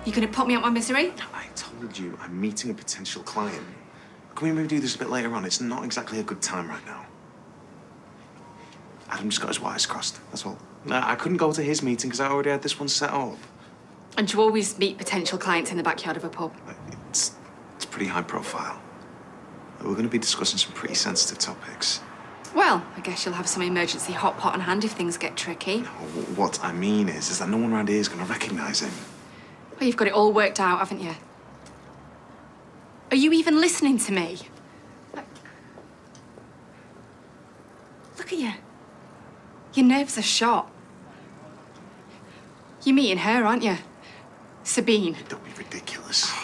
You gonna put me out my misery? I told you I'm meeting a potential client. Can we maybe do this a bit later on? It's not exactly a good time right now. Adam just got his wires crossed, that's all. No, I couldn't go to his meeting because I already had this one set up. And you always meet potential clients in the backyard of a pub? It's pretty high profile. We're going to be discussing some pretty sensitive topics. Well, I guess you'll have some emergency hot pot on hand if things get tricky. No, what I mean is that no one around here is going to recognise him. Well, you've got it all worked out, haven't you? Are you even listening to me? Look at you. Your nerves are shot. You're meeting her, aren't you? Sabine. Don't be ridiculous.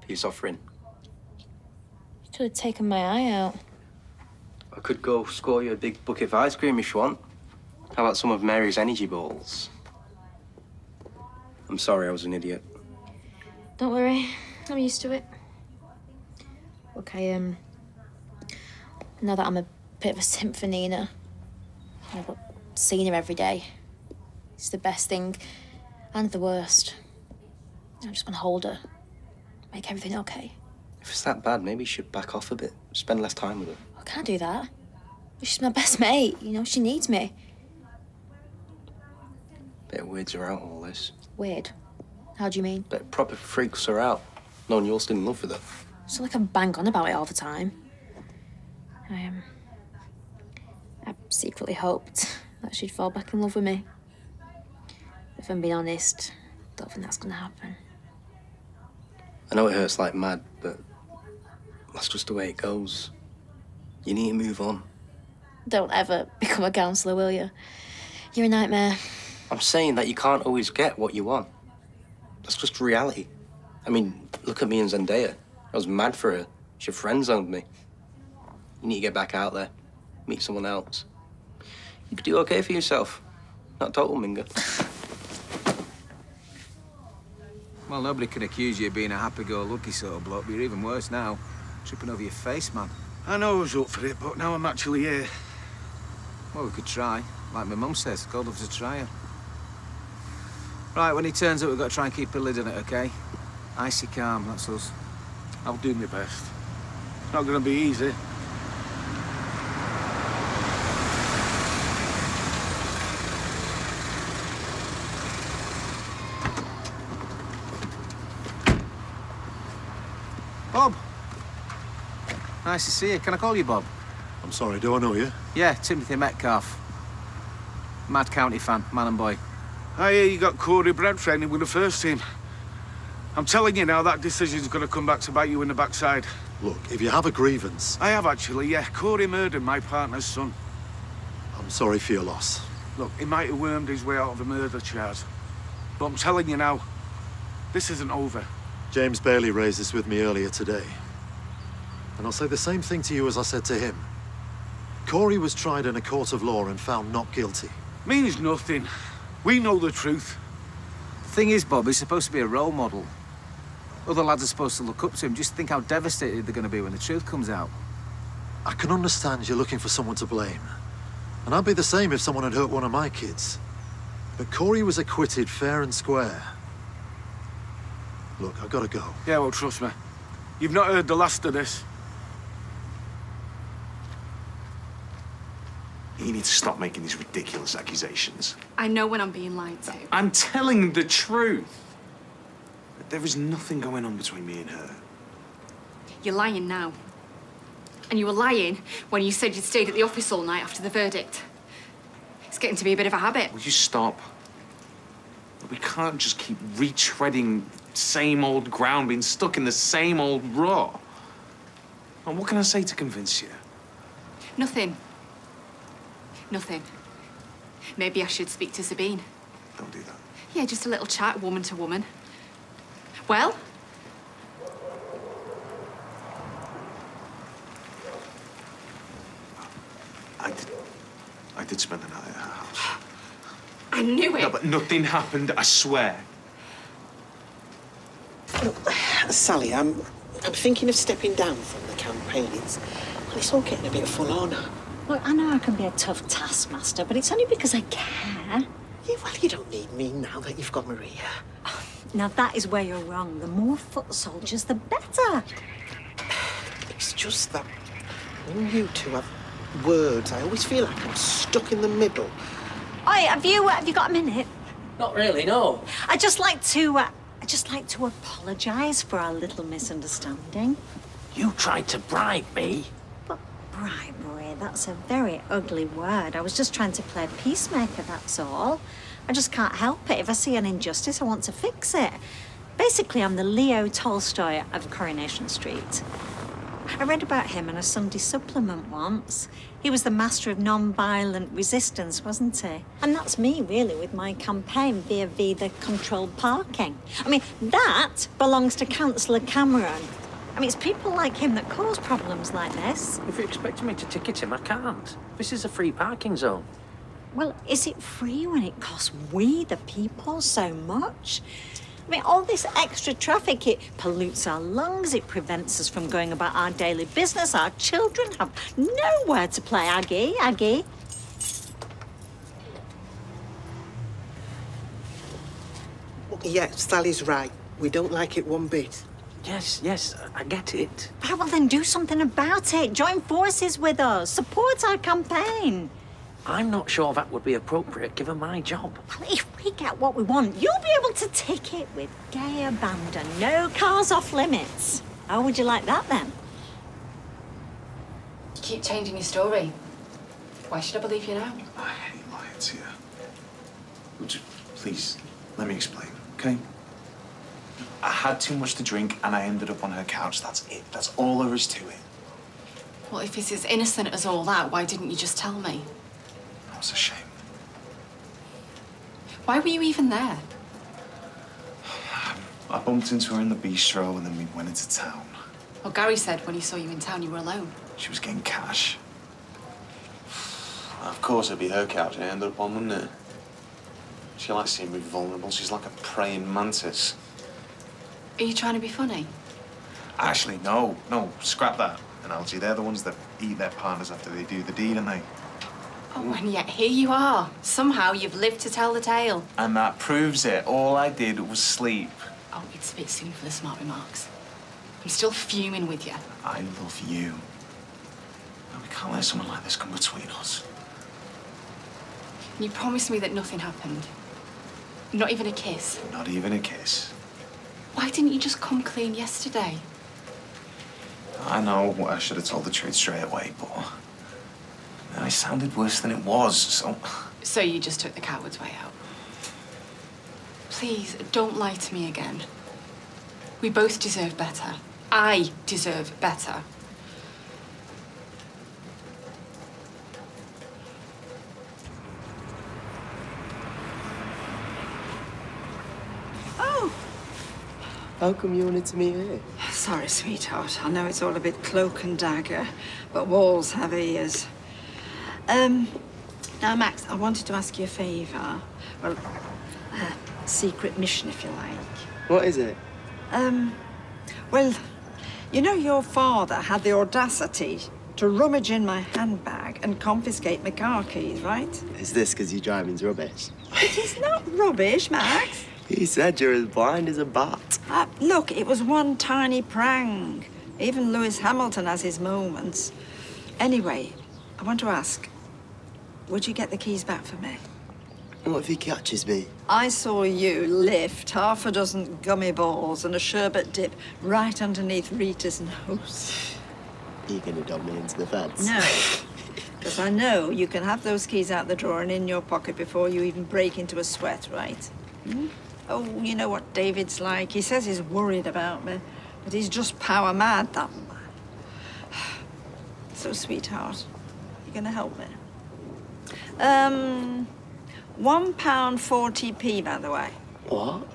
Peace offering. You could have taken my eye out. I could go score you a big bucket of ice cream if you want. How about some of Mary's energy balls? I'm sorry, I was an idiot. Don't worry, I'm used to it. Look, now that I'm a bit of a simp for Nina, but seeing her every day, it's the best thing and the worst. I just want to hold her, make everything okay. If it's that bad, maybe you should back off a bit. Spend less time with her. I can't do that. She's my best mate, you know, she needs me. Bit weirds her out, all this. Weird? How do you mean? Bit proper freaks her out, knowing you're still in love with her. It's not like I'm bang on about it all the time. I secretly hoped that she'd fall back in love with me. If I'm being honest, I don't think that's gonna happen. I know it hurts like mad, but that's just the way it goes. You need to move on. Don't ever become a counsellor, will you? You're a nightmare. I'm saying that you can't always get what you want. That's just reality. I mean, look at me and Zendaya. I was mad for her. She friend-zoned me. You need to get back out there, meet someone else. You could do okay for yourself. Not total minger. Well, nobody can accuse you of being a happy-go-lucky sort of bloke, but you're even worse now. Tripping over your face, man. I know I was up for it, but now I'm actually here. Well, we could try. Like my mum says, God loves a tryer. Right, when he turns up, we've got to try and keep a lid on it, OK? Icy calm, that's us. I'll do my best. It's not going to be easy. Bob! Nice to see you. Can I call you Bob? I'm sorry, do I know you? Yeah, Timothy Metcalf. Mad County fan, man and boy. I hear you got Corey Brent training with the first team. I'm telling you now, that decision's going to come back to bite you in the backside. Look, if you have a grievance... I have, actually, yeah. Corey murdered my partner's son. I'm sorry for your loss. Look, he might have wormed his way out of a murder charge. But I'm telling you now, this isn't over. James Bailey raised this with me earlier today. And I'll say the same thing to you as I said to him. Corey was tried in a court of law and found not guilty. Means nothing. We know the truth. The thing is, Bob, he's supposed to be a role model. Other lads are supposed to look up to him. Just think how devastated they're going to be when the truth comes out. I can understand you're looking for someone to blame. And I'd be the same if someone had hurt one of my kids. But Corey was acquitted fair and square. Look, I've got to go. Yeah, well, trust me. You've not heard the last of this. You need to stop making these ridiculous accusations. I know when I'm being lied to. I'm telling the truth. There is nothing going on between me and her. You're lying now. And you were lying when you said you'd stayed at the office all night after the verdict. It's getting to be a bit of a habit. Will you stop? We can't just keep retreading same old ground, being stuck in the same old rut. And what can I say to convince you? Nothing. Nothing. Maybe I should speak to Sabine. Don't do that. Yeah, just a little chat, woman to woman. Well? I did spend the night at her house. I knew it! No, but nothing happened, I swear. Look, Sally, I'm thinking of stepping down from the campaign. It's all getting a bit full on. Look, I know I can be a tough taskmaster, but it's only because I care. Yeah, well, you don't need me now that you've got Maria. Now, that is where you're wrong. The more foot soldiers, the better. It's just that when you two have words, I always feel like I'm stuck in the middle. Oi, have you got a minute? Not really, no. I'd just like to apologise for our little misunderstanding. You tried to bribe me. But bribery, that's a very ugly word. I was just trying to play peacemaker, that's all. I just can't help it. If I see an injustice, I want to fix it. Basically, I'm the Leo Tolstoy of Coronation Street. I read about him in a Sunday supplement once. He was the master of non-violent resistance, wasn't he? And that's me, really, with my campaign via the controlled parking. I mean, that belongs to Councillor Cameron. I mean, it's people like him that cause problems like this. If you're expecting me to ticket him, I can't. This is a free parking zone. Well, is it free when it costs we, the people, so much? I mean, all this extra traffic, it pollutes our lungs, it prevents us from going about our daily business. Our children have nowhere to play. Aggie. Yeah, Sally's right. We don't like it one bit. Yes, I get it. Oh, well, then do something about it. Join forces with us. Support our campaign. I'm not sure that would be appropriate given my job. Well, if we get what we want, you'll be able to tick it with gay abandon. No cars off limits. How would you like that, then? You keep changing your story. Why should I believe you now? I hate lying to you. Would you please let me explain, okay? I had too much to drink and I ended up on her couch. That's it. That's all there is to it. Well, if it's as innocent as all that, why didn't you just tell me? That was a shame. Why were you even there? I bumped into her in the bistro and then we went into town. Well, Gary said when he saw you in town, you were alone. She was getting cash. Of course it'd be her couch I ended up on, wouldn't it? She likes seeing me vulnerable. She's like a praying mantis. Are you trying to be funny? Actually, no, scrap that analogy. They're the ones that eat their partners after they do the deed, aren't they? Oh, and yet here you are. Somehow you've lived to tell the tale. And that proves it. All I did was sleep. Oh, it's a bit soon for the smart remarks. I'm still fuming with you. I love you. No, we can't let someone like this come between us. You promised me that nothing happened. Not even a kiss. Not even a kiss. Why didn't you just come clean yesterday? I know I should have told the truth straight away, but it sounded worse than it was, so... So you just took the coward's way out. Please, don't lie to me again. We both deserve better. I deserve better. Oh, How come you wanted to meet here? sorry, sweetheart. I know it's all a bit cloak and dagger, but walls have ears. Now, Max, I wanted to ask you a favour. Well, a secret mission, if you like. What is it? Well, you know your father had the audacity to rummage in my handbag and confiscate my car keys, right? Is this because your driving's rubbish? It is not rubbish, Max. He said you're as blind as a bat. Look, it was one tiny prank. Even Lewis Hamilton has his moments. Anyway, I want to ask, would you get the keys back for me? What if he catches me? I saw you lift half a dozen gummy balls and a sherbet dip right underneath Rita's nose. Are you going to dog me into the fence? No, because I know you can have those keys out the drawer and in your pocket before you even break into a sweat, right? Hmm? Oh, you know what David's like. He says he's worried about me, but he's just power mad, that man. So, sweetheart, you gonna help me? £1.40p, by the way. What?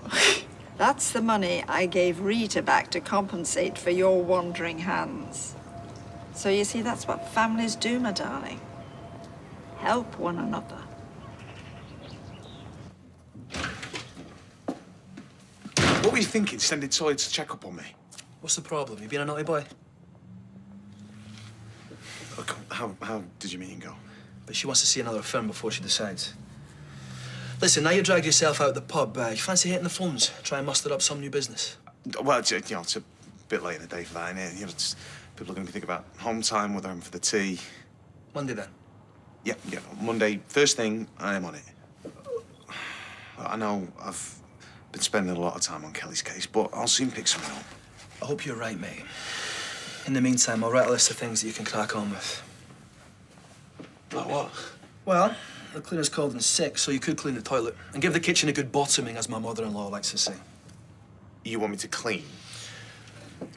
That's the money I gave Rita back to compensate for your wandering hands. So you see, that's what families do, my darling. Help one another. What were you thinking, sending Toy to check up on me? What's the problem? You being a naughty boy? Look, how did your meeting go? But she wants to see another film before she decides. Listen, now you dragged yourself out the pub, you fancy hitting the phones, try and muster up some new business? Well, it's a bit late in the day for that, innit? You know, people are going to be thinking about home time, whether I'm for the tea. Monday, then? Yeah, Monday, first thing, I am on it. I know I've been spending a lot of time on Kelly's case, but I'll soon pick something up. I hope you're right, mate. In the meantime, I'll write a list of things that you can crack on with. Like what? Well, the cleaner's called in sick, so you could clean the toilet and give the kitchen a good bottoming, as my mother-in-law likes to say. You want me to clean?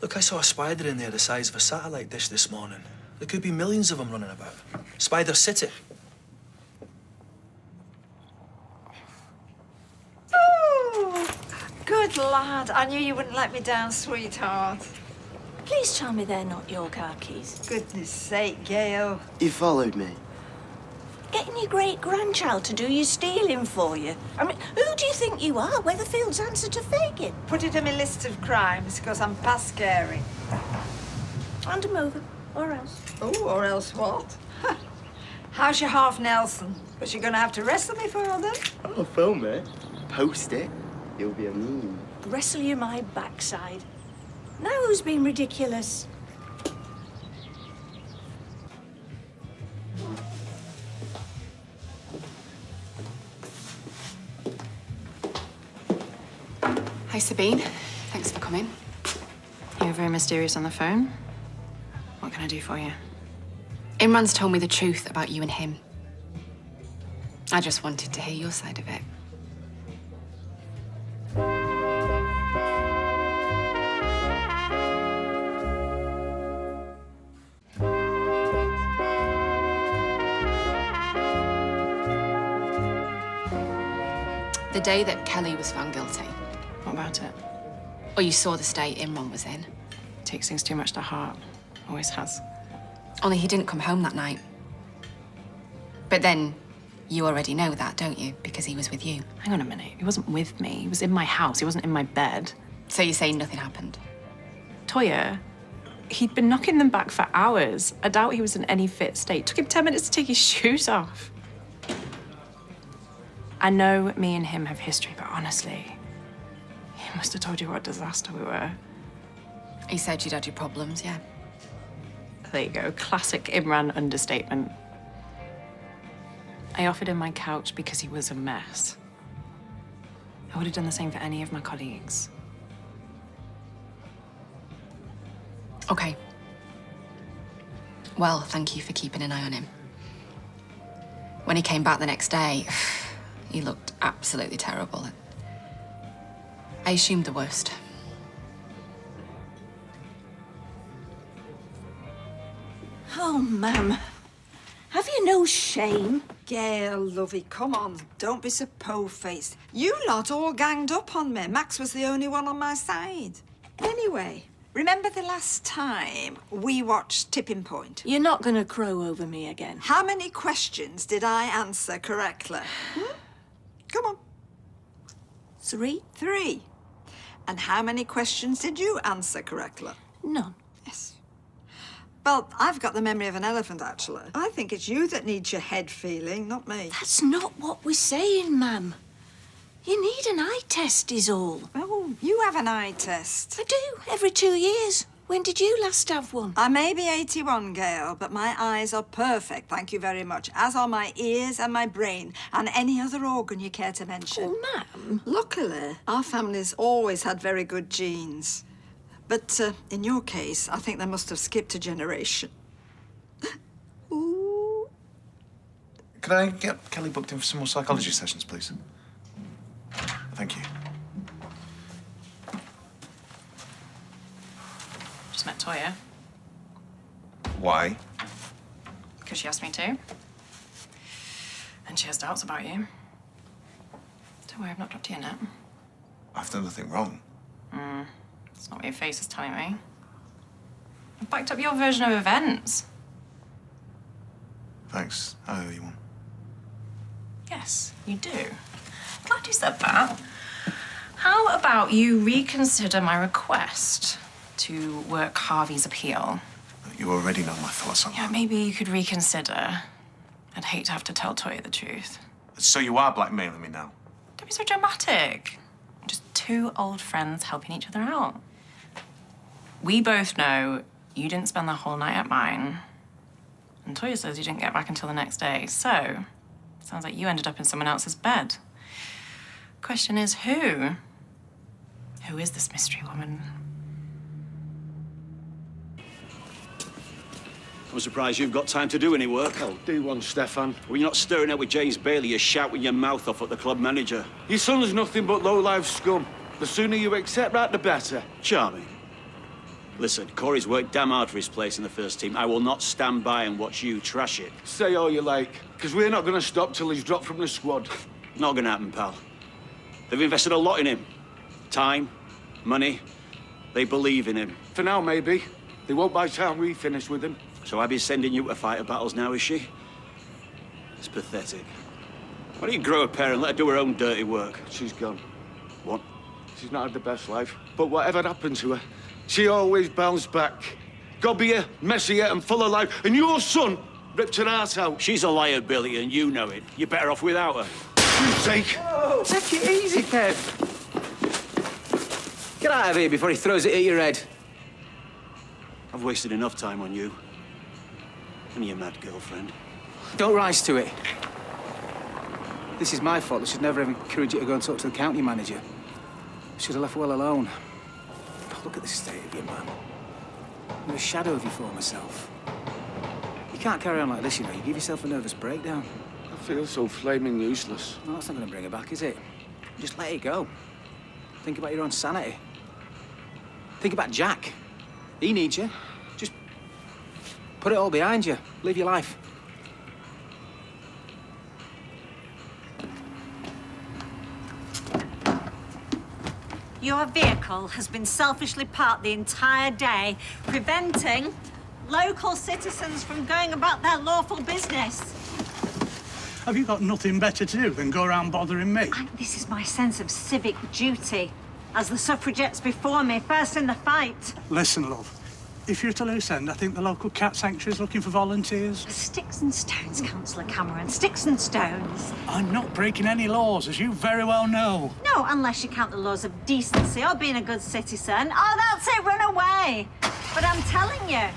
Look, I saw a spider in there the size of a satellite dish this morning. There could be millions of them running about. Spider City. Oh, good lad. I knew you wouldn't let me down, sweetheart. Please tell me they're not your car keys. Goodness sake, Gail. You followed me. Getting your great-grandchild to do your stealing for you. I mean, who do you think you are? Weatherfield's answer to Fagin. Put it in my list of crimes, because I'm past caring. Hand him over, or else. Oh, or else what? How's your half Nelson? Was you going to have to wrestle me for all that? I'll film it. Post it. You'll be a meme. Wrestle you my backside. Now who's being ridiculous? Hi, Sabine. Thanks for coming. You were very mysterious on the phone. What can I do for you? Imran's told me the truth about you and him. I just wanted to hear your side of it. The day that Kelly was found guilty. What about it? Or you saw the state Imran was in. Takes things too much to heart. Always has. Only he didn't come home that night. But then, you already know that, don't you? Because he was with you. Hang on a minute. He wasn't with me. He was in my house. He wasn't in my bed. So you're saying nothing happened? Toya, he'd been knocking them back for hours. I doubt he was in any fit state. Took him 10 minutes to take his shoes off. I know me and him have history, but honestly, he must have told you what a disaster we were. He said you'd had your problems, yeah. There you go. Classic Imran understatement. I offered him my couch because he was a mess. I would have done the same for any of my colleagues. Okay. Well, thank you for keeping an eye on him. When he came back the next day, he looked absolutely terrible. I assumed the worst. Oh, ma'am. Have you no shame? Gail, lovey, come on. Don't be so po-faced. You lot all ganged up on me. Max was the only one on my side. Anyway, remember the last time we watched Tipping Point? You're not gonna crow over me again. How many questions did I answer correctly? Come on. 3. 3. And how many questions did you answer correctly? None. Yes. Well, I've got the memory of an elephant, actually. I think it's you that needs your head feeling, not me. That's not what we're saying, ma'am. You need an eye test is all. Oh, you have an eye test. I do, every 2 years. When did you last have one? I may be 81, Gail, but my eyes are perfect, thank you very much, as are my ears and my brain, and any other organ you care to mention. Oh, ma'am. Luckily, our family's always had very good genes. But in your case, I think they must have skipped a generation. Ooh. Could I get Kelly booked in for some more psychology sessions, please? Thank you. Just met Toya. Why? Because she asked me to. And she has doubts about you. Don't worry, I've not dropped you in it. I've done nothing wrong. That's not what your face is telling me. I've backed up your version of events. Thanks. I owe you one. Yes, you do. Glad you said that. How about you reconsider my request to work Harvey's appeal? You already know my thoughts on Yeah, that. maybe you could reconsider. I'd hate to have to tell Toya the truth. So you are blackmailing me now? Don't be so dramatic. Just two old friends helping each other out. We both know you didn't spend the whole night at mine. And Toya says you didn't get back until the next day. So, sounds like you ended up in someone else's bed. Question is, who? Who is this mystery woman? I'm surprised you've got time to do any work. Oh, do one, Stefan. When you're not stirring out with James Bailey, you're shouting your mouth off at the club manager. Your son's nothing but low-life scum. The sooner you accept that, the better. Charming. Listen, Corey's worked damn hard for his place in the first team. I will not stand by and watch you trash it. Say all you like, because we're not going to stop till he's dropped from the squad. Not gonna happen, pal. They've invested a lot in him. Time, money. They believe in him. For now, maybe. They won't by the time we finish with him. So Abby's sending you to fight her battles now, is she? It's pathetic. Why don't you grow a pair and let her do her own dirty work? She's gone. What? She's not had the best life. But whatever happened to her, she always bounced back. Gobbier, messier, and full of life. And your son ripped her heart out. She's a liar, Billy, and you know it. You're better off without her. You take. Oh, take it easy, Kev. Get out of here before he throws it at your head. I've wasted enough time on you. And your mad girlfriend. Don't rise to it. This is my fault. I should never have encouraged you to go and talk to the county manager. I should have left well alone. Oh, look at the state of you, man. I'm a shadow of your former self. You can't carry on like this, you know. You give yourself a nervous breakdown. I feel so flaming useless. No, that's not going to bring her back, is it? Just let it go. Think about your own sanity. Think about Jack. He needs you. Just put it all behind you. Live your life. Your vehicle has been selfishly parked the entire day, preventing local citizens from going about their lawful business. Have you got nothing better to do than go around bothering me? This is my sense of civic duty. As the suffragettes before me, first in the fight. Listen, love. If you're at a loose end, I think the local cat sanctuary is looking for volunteers. Sticks and stones, Councillor Cameron. Sticks and stones. I'm not breaking any laws, as you very well know. No, unless you count the laws of decency or being a good citizen. Oh, that's it, run away. But I'm telling you,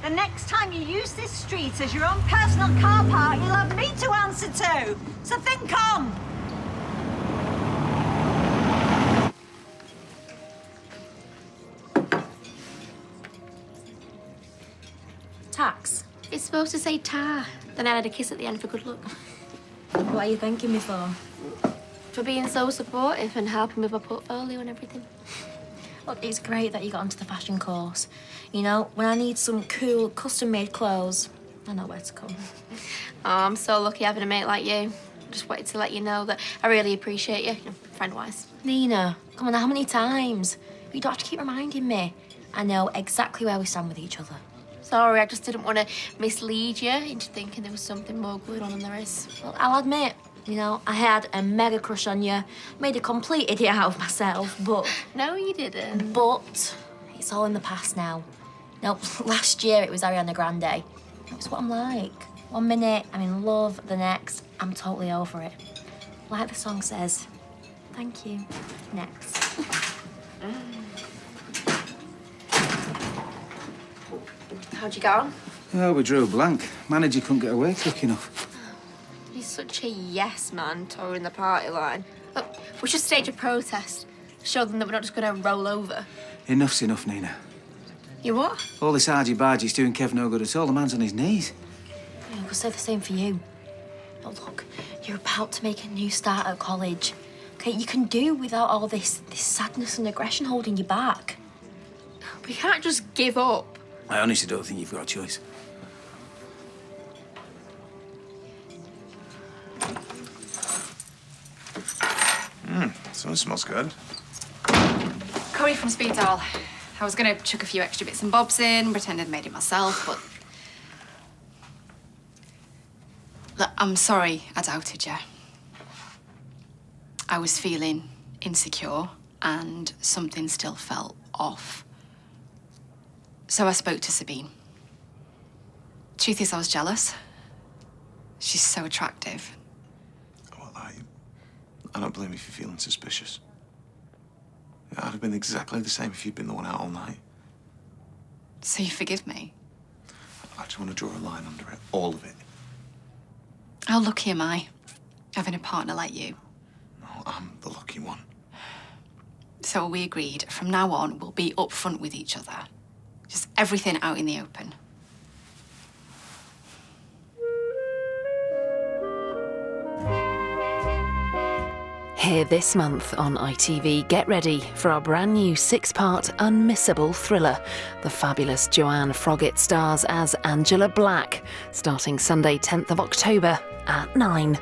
the next time you use this street as your own personal car park, you'll have me to answer to. So think on. Tax. It's supposed to say tar. Then I had a kiss at the end for good luck. What are you thanking me for? For being so supportive and helping with my portfolio and everything. Look, it's great that you got onto the fashion course. You know, when I need some cool, custom-made clothes, I know where to come. Oh, I'm so lucky having a mate like you. Just wanted to let you know that I really appreciate you, friend-wise. Nina, come on, how many times? You don't have to keep reminding me. I know exactly where we stand with each other. Sorry, I just didn't want to mislead you into thinking there was something more going on than there is. Well, I'll admit, you know, I had a mega crush on you, made a complete idiot out of myself, but... No, you didn't. But it's all in the past now. No, last year it was Ariana Grande. It's what I'm like. 1 minute, I'm in love, the next, I'm totally over it. Like the song says, thank you, next. How'd you get on? Oh, we drew a blank. Manager couldn't get away quick enough. He's such a yes man, touring the party line. Look, we should stage a protest. Show them that we're not just going to roll over. Enough's enough, Nina. You what? All this argy-bargy's doing Kev no good at all. The man's on his knees. Yeah, we'll say the same for you. Oh, look, you're about to make a new start at college. Okay, you can do without all this sadness and aggression holding you back. We can't just give up. I honestly don't think you've got a choice. So it smells good. Corey from Speed Doll. I was going to chuck a few extra bits and bobs in, pretend I'd made it myself, but... Look, I'm sorry I doubted you. I was feeling insecure and something still felt off. So I spoke to Sabine. Truth is, I was jealous. She's so attractive. Well, I don't blame you for feeling suspicious. I'd have been exactly the same if you'd been the one out all night. So you forgive me? I just want to draw a line under it, all of it. How lucky am I, having a partner like you? No, I'm the lucky one. So we agreed, from now on, we'll be upfront with each other. Just everything out in the open. Here this month on ITV, get ready for our brand new 6-part unmissable thriller. The fabulous Joanne Froggatt stars as Angela Black, starting Sunday 10th of October at 9.